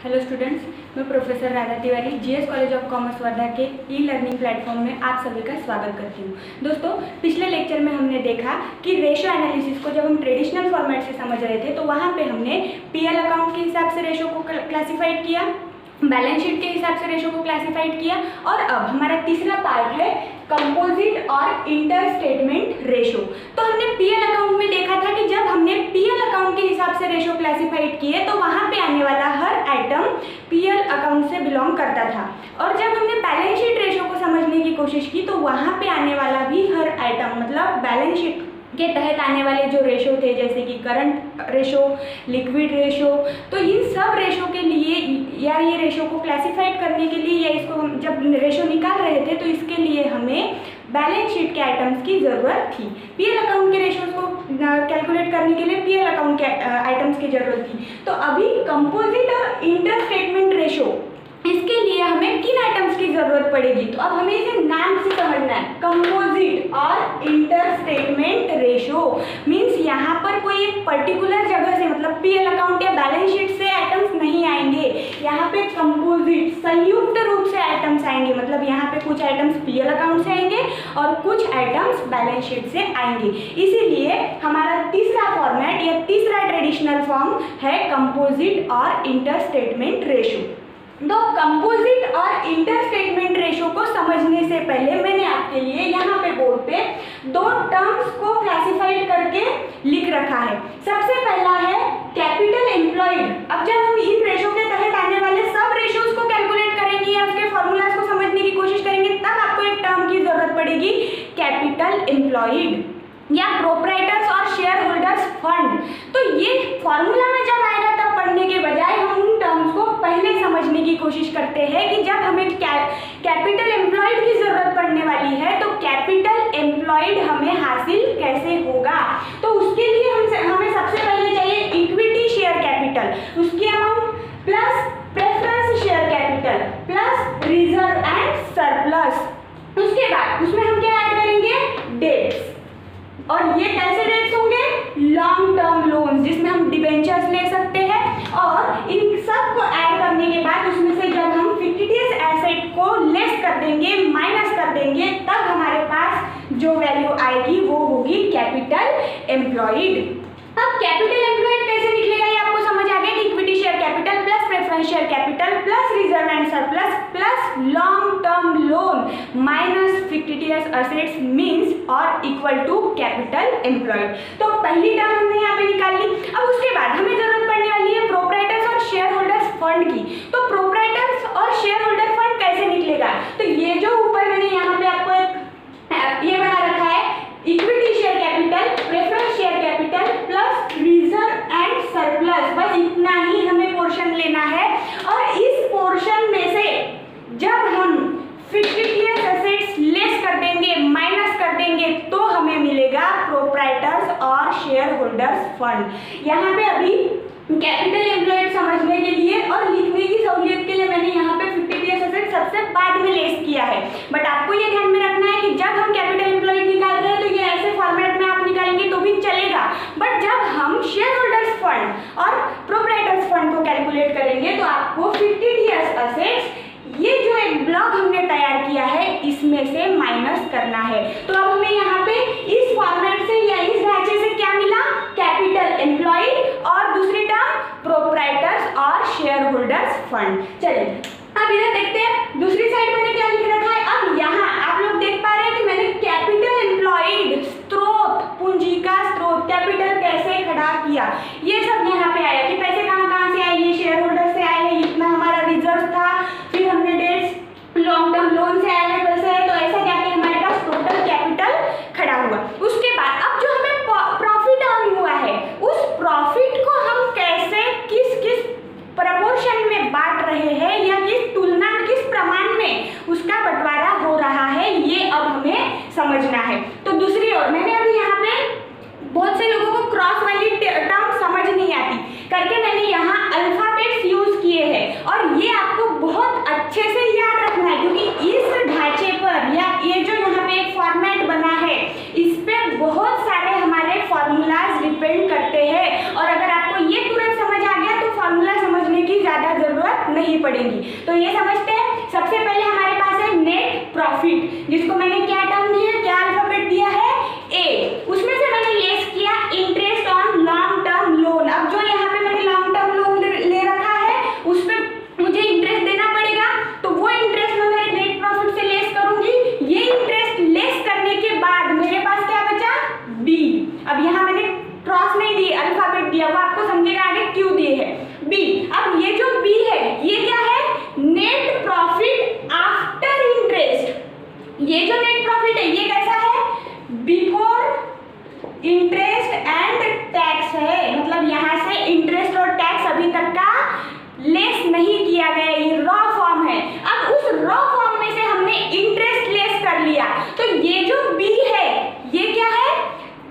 Hello students, मैं professor Radha Tiwari GS college of commerce Wardha के e learning platform में आप सभी का स्वागत करती हूँ। दोस्तों, पिछले लेक्चर में हमने देखा कि रेशो एनालिसिस को जब हम ट्रेडिशनल फॉर्मेट से समझ रहे थे तो वहाँ पे हमने पीएल अकाउंट के हिसाब से रेशो को क्लासिफाइड किया, बैलेंस शीट के हिसाब से रेशो को क्लासिफाइड किया और अब हमारा तीसरा पार्ट है कंपोजिट और इंटर स्टेटमेंट रेशो। तो हमने पीएल अकाउंट में देखा था कि जब हमने पीएल अकाउंट के हिसाब से रेशो क्लासिफाइड किए तो वहाँ पे आने वाला हर आइटम पीएल अकाउंट से बिलोंग करता था, और जब हमने बैलेंस शीट रेशो को समझने की कोशिश की तो वहाँ पे आने वाला भी हर आइटम मतलब बैलेंस शीट के तहत आने वाले जो रेशो थे जैसे कि करंट रेशो, लिक्विड रेशो, तो इन सब रेशो के लिए या ये रेशो को क्लासिफाइड करने के लिए या इसको हम जब रेशो निकाल रहे थे तो इसके लिए हमें बैलेंस शीट के आइटम्स की ज़रूरत थी। पीएल अकाउंट के रेशोज को कैलकुलेट करने के लिए पीएल अकाउंट के आइटम्स की ज़रूरत थी। तो अभी कंपोजिट और इंटर स्टेटमेंट रेशो, इसके लिए हमें किन आइटम्स की जरूरत पड़ेगी? तो अब हमें इसे नाम से समझना है। कंपोजिट और इंटर स्टेटमेंट रेशो मींस यहाँ पर कोई एक पर्टिकुलर जगह से मतलब पीएल अकाउंट या बैलेंस शीट से आइटम्स नहीं आएंगे। यहाँ पे कंपोजिट संयुक्त रूप से आइटम्स आएंगे, मतलब यहाँ पे कुछ आइटम्स पीएल अकाउंट से आएंगे और कुछ आइटम्स बैलेंस शीट से आएंगे। इसीलिए हमारा तीसरा फॉर्मेट या तीसरा ट्रेडिशनल फॉर्म है कंपोजिट और इंटर स्टेटमेंट रेशो। तो कंपोजिट और इंटर स्टेटमेंट रेशो को समझने से पहले मैंने आपके लिए यहाँ पे बोर्ड पे दो टर्म्स को क्लासिफाइड करके लिख रखा है। सबसे पहला है कैपिटल एम्प्लॉयड। अब जब हम इन रेशो के तहत आने वाले सब रेशोज को कैलकुलेट करेंगे या उसके फॉर्मूलाज को समझने की कोशिश करेंगे तब आपको एक टर्म की जरूरत पड़ेगी, कैपिटल एम्प्लॉयड या प्रोप्राइटर्स और शेयर होल्डर्स फंड। तो ये फॉर्मूला में जब आएगा तब पढ़ने के बजाय हम उन टर्म्स को पहले समझने की कोशिश करते हैं कि जब हमें कैपिटल एम्प्लॉयड की जरूरत पड़ने वाली है तो कैपिटल एम्प्लॉयड हमें हासिल कैसे होगा। तो उसके लिए हमें सबसे पहले चाहिए इक्विटी शेयर कैपिटल, उसकी amount plus preference share capital plus reserve and surplus. उसके बाद उसमें हम क्या ऐड करेंगे? डेट्स, और ये कैसे डेट्स होंगे? लॉन्ग टर्म लोन जिसमें हम डिबेंचर्स ले सकते हैं। और इन सब को ऐड करने के बाद उसमें से जब हम फिक्टिशियस एसेट को लेस कर देंगे, माइनस कर देंगे, तब हमारे पास जो वैल्यू आएगी वो होगी कैपिटल एम्प्लॉयड। अब कैपिटल एम्प्लॉयड कैसे निकलेगा ये आपको समझ आ गया कि equity share capital plus preference share capital plus reserve and surplus plus long term loan minus fictitious assets means और इक्वल टू कैपिटल एम्प्लॉयड। तो पहली टर्म हमने यहाँ पे निकाल ली। अब उसके बाद हमें जरूरत पड़ने वाली है प्रोप्राइटर्स और शेयर होल्डर्स फंड की। तो प्रोप्राइटर्स और शेयर होल्डर फंड कैसे निकलेगा? तो ये जो ऊपर मैंने यहाँ पे आपको एक ये बना रखा है, equity share capital preference share capital plus reserve and surplus, बस इतना ही हमें पोर्शन लेना है। और इस पोर्शन में से जब हम फिक्टिशियस एसेट्स लेस कर देंगे, माइनस कर देंगे, तो हमें मिलेगा प्रोप्राइटर्स और शेयर होल्डर्स फंड। यहाँ पे अभी कैपिटल एम्प्लॉयड समझने के लिए और लिखने की सहूलियत के लिए मैंने यहाँ पे फिक्टिशियस एसेट सबसे बाद में लेस किया है, बट आपको ये ध्यान में रखना है कि जब हम कैपिटल एम्प्लॉयड निकाल रहे हैं तो ये ऐसे फॉर्मेट में आप निकालेंगे तो भी चलेगा, बट जब हम शेयर होल्डर्स फंड और प्रोप्राइटर्स फंड को कैलकुलेट करेंगे तो आपको फिक्टिशियस एसेट्स ये जो एक ब्लॉक हमने तैयार किया है इसमें से माइनस करना है। तो अब हमें यहाँ पे इस फॉर्मेट से या इस ढांचे से क्या मिला? कैपिटल एम्प्लॉयड और दूसरी टर्म प्रोप्राइटर्स और शेयर होल्डर्स फंड। चलिए अब इधर देखते हैं दूसरी साइड मैंने क्या लिख रखा है। अब यहाँ आप लोग देख पा रहे हैं कि मैंने कैपिटल एम्प्लॉयड स्रोत, पूंजी का स्रोत, कैपिटल कैसे खड़ा किया, ये सब यहाँ पे आया कि पैसे कहाँ से आए, ये शेयर होल्डर से आए हैं, इतना हमारा रिजर्व था, फिर हमने डेट्स लॉन्ग टर्म लोन से आए हैं पैसे, तो ऐसा जाके हमारे पास टोटल कैपिटल खड़ा हुआ। उसके बाद अब जो हमें प्रॉफिट अर्न हुआ है उस प्रॉफिट को हम कैसे किस प्रपोर्शन में बांट रहे हैं या किस प्रमाण में उसका बंटवारा हो रहा है, ये अब हमें समझना है। तो दूसरी ओर मैंने अभी यहाँ पे बहुत से लोगों को क्रॉस वाली टर्म समझ नहीं आती करके मैंने यहाँ ढूंढनी ही पड़ेंगी। तो ये समझते हैं। सबसे पहले हमारे पास है नेट प्रॉफिट, जिसको मैंने क्या टर्म दिया, क्या अल्फाबेट दिया है, ए। उसमें से मैंने लेस किया interest on long term loan. अब जो यहाँ पे मैंने लॉन्ग टर्म लोन ले रखा है उस पर मुझे इंटरेस्ट देना पड़ेगा, तो वो इंटरेस्ट मैं मेरे नेट प्रॉफिट से लेस करूंगी। ये इंटरेस्ट लेस करने के बाद मेरे पास क्या बचा, बी। अब यहाँ मैंने क्रॉस नहीं दी, अल्फाबेट दिया, वो आपको समझेगा आगे क्यों दिए है, बी। अब ये जो बी है ये क्या है, नेट प्रॉफिट आफ्टर इंटरेस्ट। ये जो नेट प्रॉफिट है ये कैसा है, बिफोर इंटरेस्ट एंड टैक्स है। मतलब यहाँ से इंटरेस्ट और टैक्स अभी तक का लेस नहीं किया गया, ये रॉ फॉर्म है। अब उस रॉ फॉर्म में से हमने इंटरेस्ट लेस कर लिया, तो ये जो बी है ये क्या है,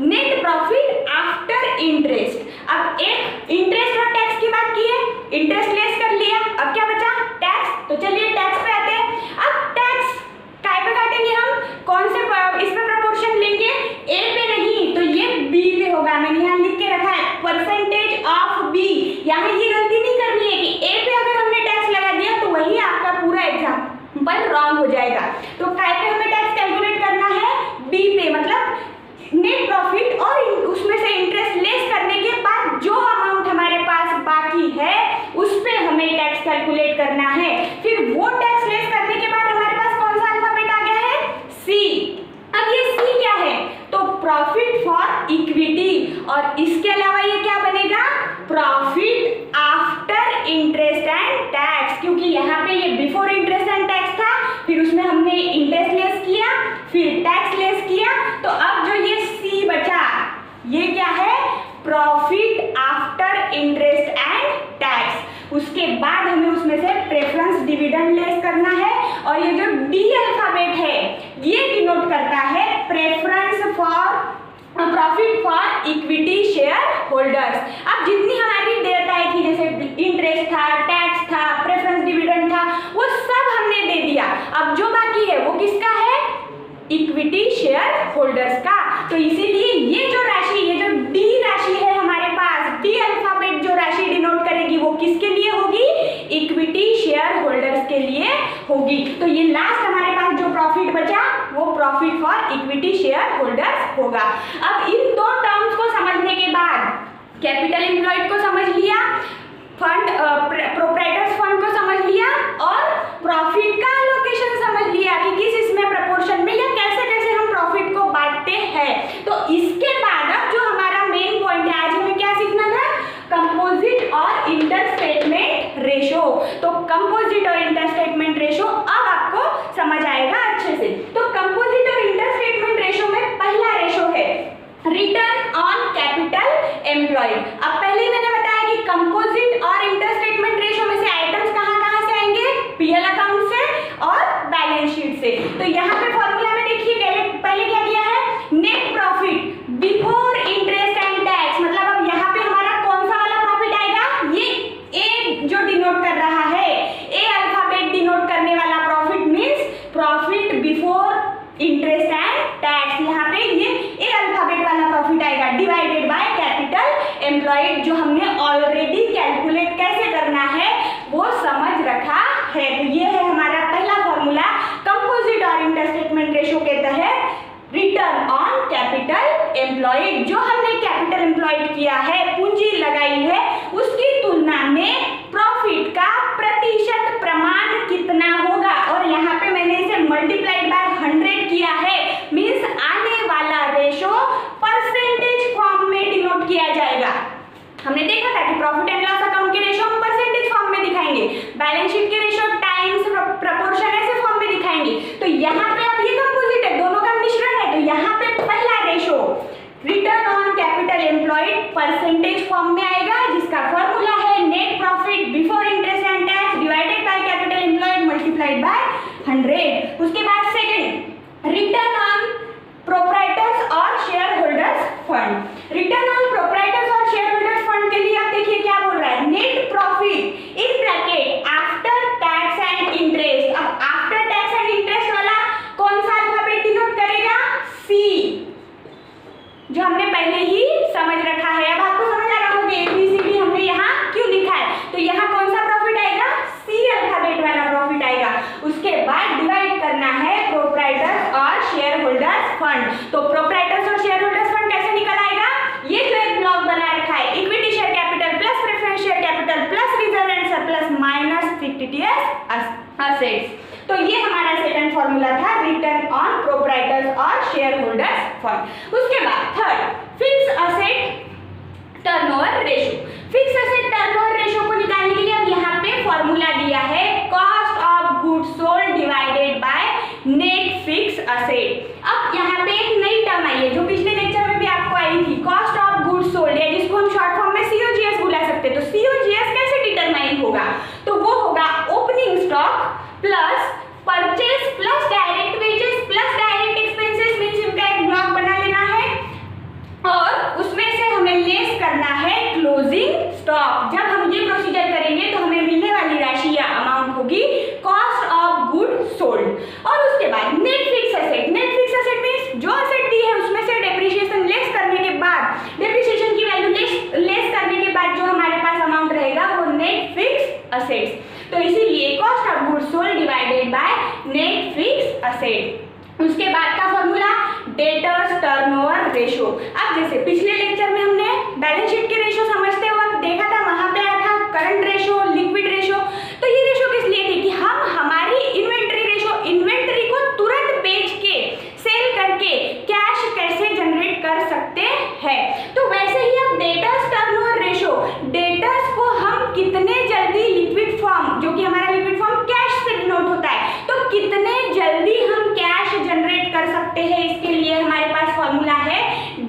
नेट प्रॉफिट आफ्टर इंटरेस्ट। अब एक इंटरेस्ट और टैक्स की बात की है, इंटरेस्ट लेस कर लिया, अब क्या बचा, टैक्स। तो चलिए टैक्स पे आते हैं। अब टैक्स काय पे काटेंगे हम, कौन से इसमें प्रोपोर्शन लेंगे, ए पे नहीं, तो ये बी पे होगा। मैंने यहाँ लिख के रखा है परसेंटेज ऑफ बी। यहाँ ये गलती नहीं करनी है कि ए पे अगर हमने टैक्स लगा दिया तो वही आपका पूरा एग्जाम्पल रॉन्ग हो जाएगा। तो काय पे हमें टैक्स कैलकुलेट करना है, बी पे, मतलब नेट प्रॉफिट और उसमें से इंटरेस्ट लेस करने के बाद जो अमाउंट हमारे पास बाकी है उस पे हमें टैक्स कैलकुलेट करना है। फिर वो टैक्स लेस करने के बाद हमारे पास कौन सा अल्फाबेट आ गया है, सी। अब ये सी क्या है, तो प्रॉफिट फॉर इक्विटी, और इसके अलावा ये क्या बनेगा, profit after interest and tax, क्योंकि यहाँ पे ये बिफोर इंटरेस्ट एंड टैक्स था, फिर उसमें हमने इंटरेस्ट लेस किया, फिर टैक्स लेस किया, तो अब जो ये सी बचा ये क्या है, profit after interest and tax. उसके बाद हमें उसमें से प्रेफरेंस डिविडेंड लेस करना है, और ये जो डी अल्फाबेट है ये डिनोट करता है preference for profit for equity share holders. अब जितनी हमारी देयताएं थी, जैसे इंटरेस्ट था, टैक्स था, प्रेफरेंस डिविडेंड था, वो सब हमने दे दिया। अब जो बाकी है वो किसका है, इक्विटी शेयर होल्डर्स का। तो इसीलिए ये जो राशि, ये जो डी राशि है हमारे पास, डी अल्फाबेट जो राशि डिनोट करेगी वो किसके लिए होगी, इक्विटी शेयर होल्डर्स के लिए होगी। तो ये लास्ट हमारे पास जो प्रॉफिट बचा वो profit for equity share holders होगा। अब इन दो टर्म्स को समझने के बाद कैपिटल एम्प्लॉयड को समझ लिया, फंड प्रोप्राइटर्स फंड को समझ लिया, और प्रॉफिट का एलोकेशन समझ लिया कि किस इसमें प्रोपोर्शन में या कैसे कैसे हम प्रॉफिट को बांटते हैं। तो इसके बाद अब जो हमारा मेन पॉइंट है, आज हमें क्या सीखना था, कंपोजिट और इंटर स्टेटमेंट रेशो। तो कंपोजिट और इंटर स्टेटमेंट रेशो अब आपको समझ आएगा अच्छे से। तो कंपोजिट और इंटर स्टेटमेंट रेशो में पहला रेशो है रिटर्न ऑन कैपिटल एम्प्लॉयड। अब पहले ही मैंने बताया कि कंपोजिट और इंटर स्टेटमेंट रेशो में से आइटम्स कहाँ से आएंगे, पीएल अकाउंट से और बैलेंस शीट से। तो यहाँ पे फॉर्मूला में देखिए पहले क्या दिया है, net profit before interest and tax. मतलब अब यहाँ पे हमारा कौन सा वाला प्रॉफिट आएगा, ये ए जो डिनोट कर रहा है, ए अल्फाबेट डिनोट करने वाला profit means profit before interest and tax. यहाँ पे ये ए अल्फाबेट वाला प्रॉफिट आएगा डिवाइडेड बाय कैपिटल एम्प्लॉयड, जो हमने ऑलरेडी कैलकुलेट कैसे करना है वो समझ रखा है। तो ये है हमारा पहला फॉर्मूला कंपोजिट और इंटर स्टेटमेंट रेशो के तहत रिटर्न ऑन कैपिटल एम्प्लॉयड। जो हमने कैपिटल एम्प्लॉयड किया है, पूंजी लगाई है, उसकी तुलना में प्रॉफिट का प्रतिशत प्रमाण कितना होगा, और यहाँ पे मैंने इसे मल्टीप्लाइड बाय 100 किया है, मींस आने वाला रेशो परसेंटेज फॉर्म में डिनोट किया जाएगा। हमने देखा था कि प्रॉफिट एंड लॉस अकाउंट के रेशो हम परसेंटेज फॉर्म में दिखाएंगे, बैलेंस शीट के रेशो टाइम्स प्रपोर्शन ऐसे फॉर्म में दिखाएंगे। तो यहाँ पे अब ये कंपोजिट है, दोनों का मिश्रण है, तो यहाँ पे पहला ratio return on capital employed percentage liquidities assets. तो ये हमारा सेकंड फॉर्मूला था रिटर्न ऑन प्रोप्राइटर्स और शेयर होल्डर्स फंड। उसके बाद third, fix asset turnover ratio. Fix asset turnover ratio को निकालने के लिए अब यहाँ पे फॉर्मूला दिया है cost of goods sold divided by net fix asset. अब यहाँ पे एक नई टर्म आई है जो पिछले लेक्चर में भी आपको आई थी, कॉस्ट ऑफ गुड्स सोल्ड, या जिसको हम शॉर्ट फॉर्म में COGS बुला सकते हैं। तो COGS कैसे डिटरमाइन होगा? तो वो होगा opening stock plus purchase plus direct wages plus direct expenses, means इनका एक ब्लॉक बना लेना है और उसमें से हमें लेस करना है क्लोजिंग स्टॉक। जब हम ये प्रोसीजर करेंगे तो हमें मिलने वाली राशि या अमाउंट होगी कॉस्ट ऑफ गुड सोल्ड। और उसके बाद net fix asset. Net fix asset means जो असेट दी है उसमें से डेप्रिसिएशन लेस करने के बाद, डेप्रिसिएशन की वैल्यू लेस करने के बाद जो हमारे पास अमाउंट रहेगा वो नेट फिक्स असेट्स। तो इसीलिए cost of good sold divided by net fix asset. उसके बाद का फॉर्मूला डेटर्स टर्नओवर रेशो। अब जैसे पिछले लेक्चर में हमने बैलेंस शीट के रेशो समझते वक्त देखा था, वहां पे आया था करंट रेशो, लिक्विड रेशो। तो ये रेशो किस लिए थी कि हम हमारी इन्वेंटरी रेशो, इन्वेंटरी को तुरंत बेच के सेल करके कैश कैसे जनरेट कर सकते हैं। तो वैसे ही अब डेटर्स टर्नओवर रेशो, डेटर्स को हम कितने जल्दी लिक्विड फॉर्म, जो कि हमारा लिक्विड फॉर्म कैश से डिनोट होता है, तो कितने जल्दी हम कैश जनरेट कर सकते हैं, इसके लिए हमारे पास फॉर्मूला है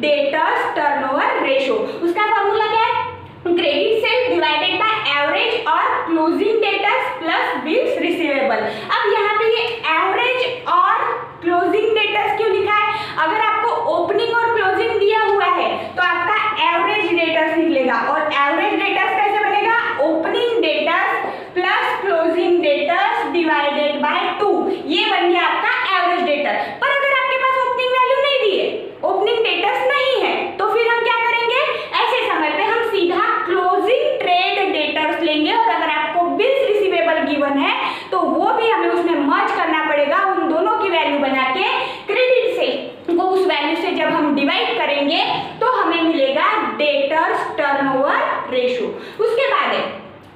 डेटर्स टर्नओवर रेशो। उसका फॉर्मूला क्या है? Credit sale divided by average और closing debtors plus bills receivable. अब यहाँ पे ये एवरेज और क्लोजिंग डेटर्स क्यों लिखा है? अगर आपको ओपनिंग और क्लोजिंग दिया हुआ है तो आपका एवरेज डेटर्स निकलेगा, और एवरेज डेटर्स कैसे बनेगा? Opening debtors plus closing debtors divided by 2, ये बन गया आपका एवरेज डेटर। पर अगर आपके पास ओपनिंग वैल्यू नहीं दी है, ओपनिंग डेटर्स नहीं है, तो फिर हम क्या करेंगे? ऐसे समय पे हम सीधा क्लोजिंग ट्रेड डेटर्स लेंगे, और अगर आपको बिल्स रिसीवेबल गिवन है तो वो भी हमें उसमें मर्ज करना पड़ेगा, उन दोनों की वैल्यू बना के क्रेडिट से को उस वैल्यू से जब हम डिवाइड करेंगे तो हमें मिलेगा डेटर्स टर्नओवर रेशो। उसके बाद है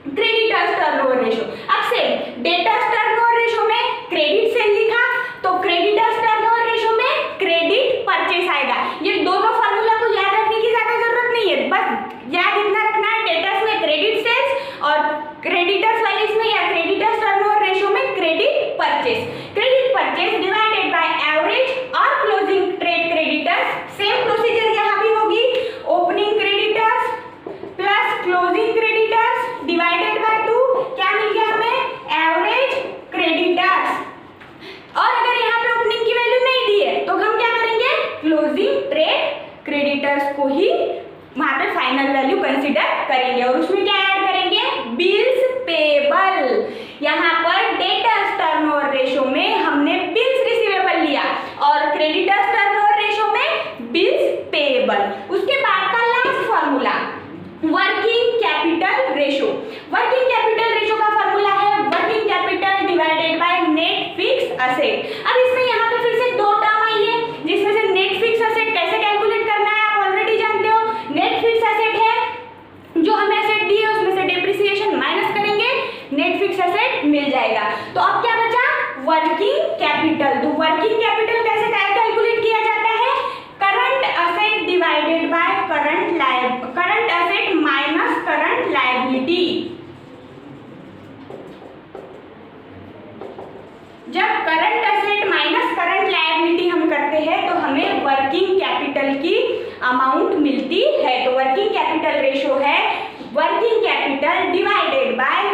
क्रेडिटर्स टर्नओवर रेशो। अब से डेटर्स टर्नओवर रेशो में क्रेडिट सेल लिखा, तो क्रेडिटर्स टर्नओवर रेशो में क्रेडिट परचेस आएगा। ये दोनों फार्मूला को याद रखने की ज्यादा जरूरत नहीं है, बस याद इतना रखना है डेटर्स में क्रेडिट सेल्स और क्रेडिटर्स वैल्यूज में या क्रेडिटर्स टर्नओवर रेशो में credit purchase. Credit purchase divided by average और closing trade creditors. Same procedure यहाँ भी होगी, opening creditors plus closing creditors divided by 2, क्या मिल गया हमें? Average creditors. और अगर यहाँ पे ओपनिंग की वैल्यू नहीं दी है तो हम क्या करेंगे? क्लोजिंग ट्रेड क्रेडिटर्स को ही वहां पे फाइनल वैल्यू कंसीडर करेंगे, और उसमें क्या ऐड करेंगे? Bills payable. यहाँ पर डेटर्स टर्नओवर रेशो में हमने बिल्स रिसीवेबल लिया और क्रेडिटर्स टर्नओवर रेशो में बिल्स पेबल। उसके बाद का last formula working capital ratio. Working capital ratio का फॉर्मूला है working capital divided by net fix asset. अब इसमें यहाँ पे फिर से दो टर्म आई है, जिसमें से नेट फिक्स असेट कैसे कैलकुलेट करना है आप ऑलरेडी जानते हो। नेट फिक्स असेट है जो हमें असेट दी है उसमें से डेप्रिसिएशन माइनस करेंगे, नेट फिक्स असेट मिल जाएगा। तो अब क्या बचा? Working capital. तो वर्किंग कैपिटल कैसे कैलकुलेट किया जाता है? Current asset divided by current asset minus current liability. जब current asset minus current liability हम करते हैं तो हमें वर्किंग कैपिटल की अमाउंट मिलती है। तो वर्किंग कैपिटल रेशो है working capital divided by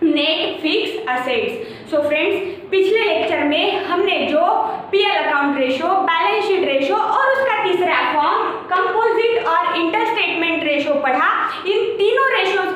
net fix assets. So friends, पिछले लेक्चर में हमने जो PL account ratio, balance sheet ratio और उसका तीसरा फॉर्म कंपोजिट और इंटरस्टेटमेंट रेशो पढ़ा, इन तीनों रेशोज